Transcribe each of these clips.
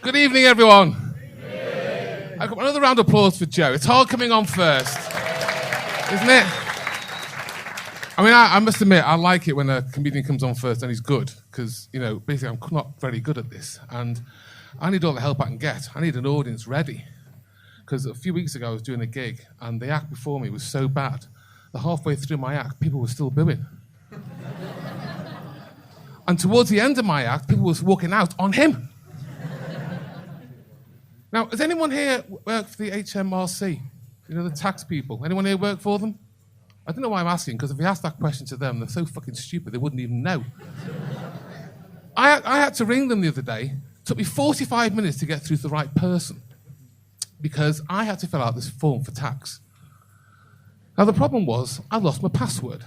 Good evening, everyone. I've got another round of applause for Joe. It's hard coming on first, isn't it? I mean, I must admit, I like it when a comedian comes on first and he's good, because, you know, basically I'm not very good at this, and I need all the help I can get. I need an audience ready, because a few weeks ago I was doing a gig, and the act before me was so bad that halfway through my act, people were still booing. And towards the end of my act, people were walking out on him. Now, has anyone here worked for the HMRC? You know, the tax people. Anyone here work for them? I don't know why I'm asking, because if you asked that question to them, they're so fucking stupid, they wouldn't even know. I had to ring them the other day. It took me 45 minutes to get through to the right person, because I had to fill out this form for tax. Now, the problem was, I lost my password.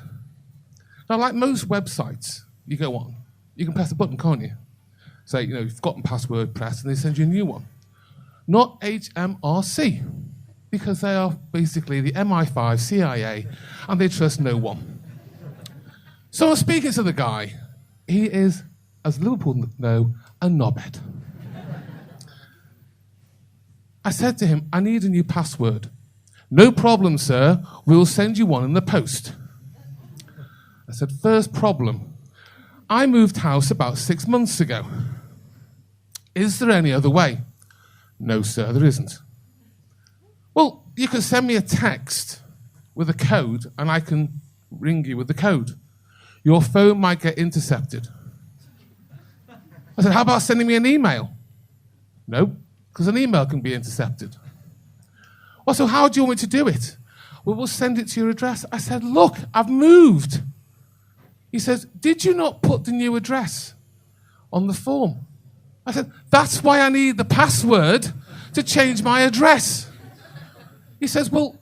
Now, like most websites you go on, you can press a button, can't you? Say, you know, you've forgotten password, press, and they send you a new one. Not HMRC, because they are basically the MI5 CIA, and they trust no one. So I'm speaking to the guy. He is, as Liverpool know, a knobhead. I said to him, I need a new password. No problem, sir. We'll send you one in the post. I said, first problem. I moved house about 6 months ago. Is there any other way? No, sir, there isn't. Well, you can send me a text with a code, and I can ring you with the code. Your phone might get intercepted. I said, how about sending me an email? No, because an email can be intercepted. Well, so how do you want me to do it? Well, we'll send it to your address. I said, look, I've moved. He says, did you not put the new address on the form? I said, that's why I need the password to change my address. He says, well,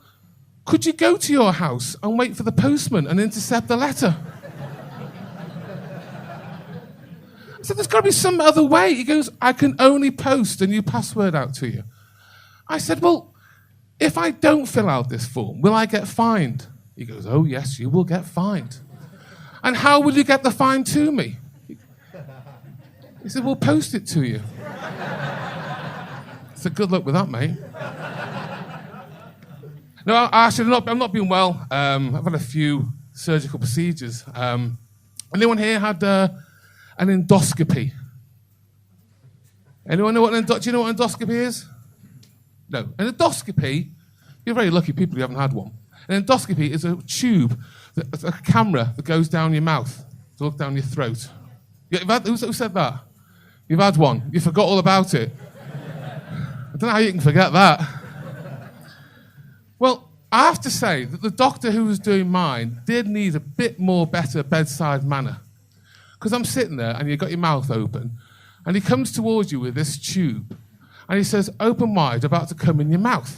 could you go to your house and wait for the postman and intercept the letter? I said, there's got to be some other way. He goes, I can only post a new password out to you. I said, well, if I don't fill out this form, will I get fined? He goes, oh, yes, you will get fined. And how will you get the fine to me? He said, we'll post it to you. So good luck with that, mate. No, I'm not being well. I've had a few surgical procedures. Anyone here had an endoscopy? Anyone know do you know what an endoscopy is? No. An endoscopy, you're very lucky people who haven't had one. An endoscopy is a tube, a camera that goes down your mouth to look down your throat. Who said that? You've had one. You forgot all about it. I don't know how you can forget that. Well, I have to say that the doctor who was doing mine did need a bit more better bedside manner. Because I'm sitting there and you've got your mouth open, and he comes towards you with this tube, and he says, open wide, about to come in your mouth.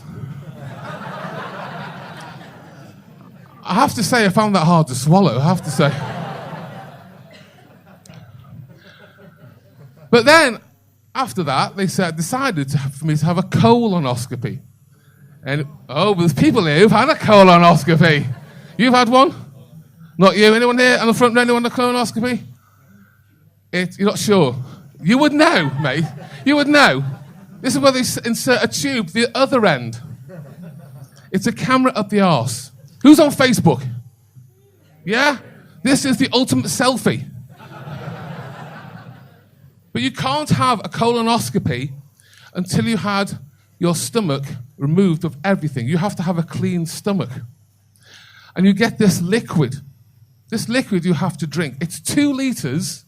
I have to say I found that hard to swallow, I have to say. But then, after that, they decided for me to have a colonoscopy. And, there's people here who've had a colonoscopy. You've had one? Not you. Anyone here on the front row, anyone had a colonoscopy? You're not sure? You would know, mate. You would know. This is where they insert a tube the other end. It's a camera up the arse. Who's on Facebook? Yeah? This is the ultimate selfie. But you can't have a colonoscopy until you had your stomach removed of everything. You have to have a clean stomach. And you get this liquid. This liquid you have to drink. It's 2 litres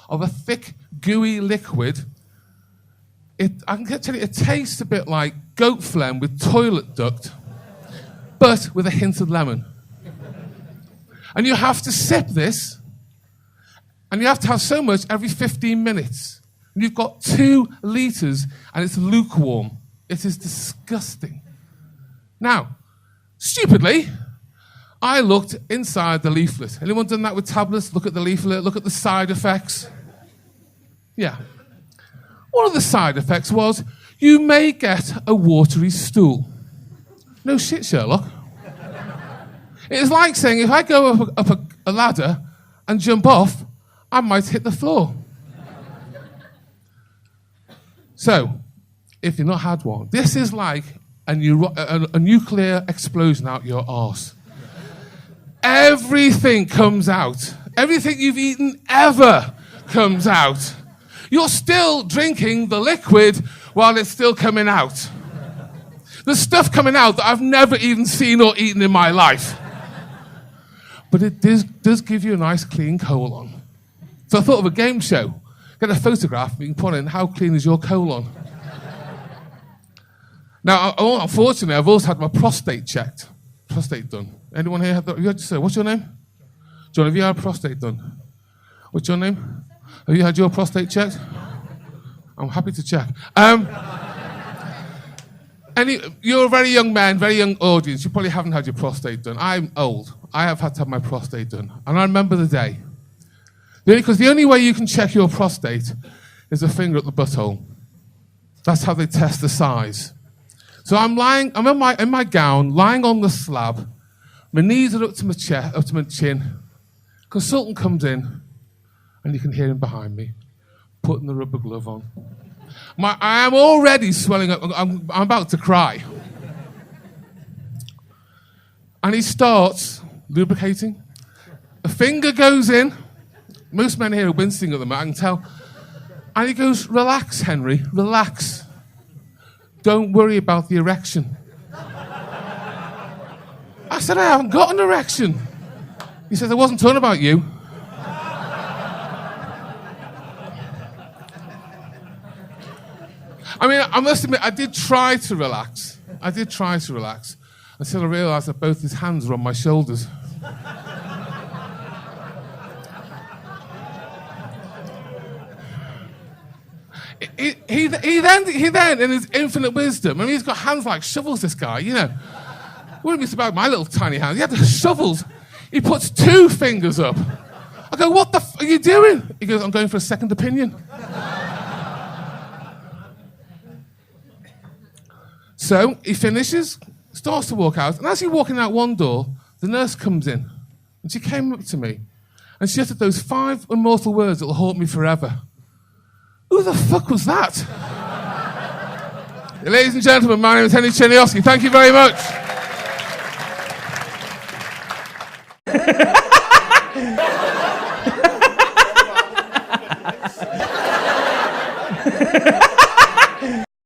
of a thick, gooey liquid. I can tell you, it tastes a bit like goat phlegm with toilet duct, but with a hint of lemon. And you have to sip this, and you have to have so much every 15 minutes. And you've got 2 litres, and it's lukewarm. It is disgusting. Now, stupidly, I looked inside the leaflet. Anyone done that with tablets? Look at the leaflet, look at the side effects. Yeah. One of the side effects was, you may get a watery stool. No shit, Sherlock. It's like saying, if I go up a ladder and jump off, I might hit the floor. So, if you've not had one, this is like a nuclear explosion out your arse. Everything comes out. Everything you've eaten ever comes out. You're still drinking the liquid while it's still coming out. There's stuff coming out that I've never even seen or eaten in my life. But it does give you a nice clean colon. So I thought of a game show. Get a photograph, you can put in how clean is your colon. Now, unfortunately, I've also had my prostate checked. Prostate done. Anyone here had that? What's your name? John, have you had a prostate done? What's your name? Have you had your prostate checked? I'm happy to check. You're a very young man, very young audience. You probably haven't had your prostate done. I'm old. I have had to have my prostate done. And I remember the day. Because the only way you can check your prostate is a finger at the butthole. That's how they test the size. So I'm in my gown, lying on the slab. My knees are up to my chest, up to my chin. Consultant comes in, and you can hear him behind me, putting the rubber glove on. I am already swelling up. I'm about to cry. And he starts lubricating. A finger goes in. Most men here are wincing at them, I can tell. And he goes, "Relax, Henry, relax. Don't worry about the erection." I said, "I haven't got an erection." He says, "I wasn't talking about you." I mean, I must admit, I did try to relax. Until I realised that both his hands were on my shoulders. He then, in his infinite wisdom, I mean, he's got hands like shovels, this guy, you know. Wouldn't be about my little tiny hands. He had the shovels. He puts 2 fingers up. I go, "What the are you doing?" He goes, "I'm going for a second opinion." So he finishes, starts to walk out, and as he's walking out one door, the nurse comes in, and she came up to me, and she uttered those 5 immortal words that will haunt me forever. "Who the fuck was that?" Ladies and gentlemen, my name is Henry Churney. Thank you very much.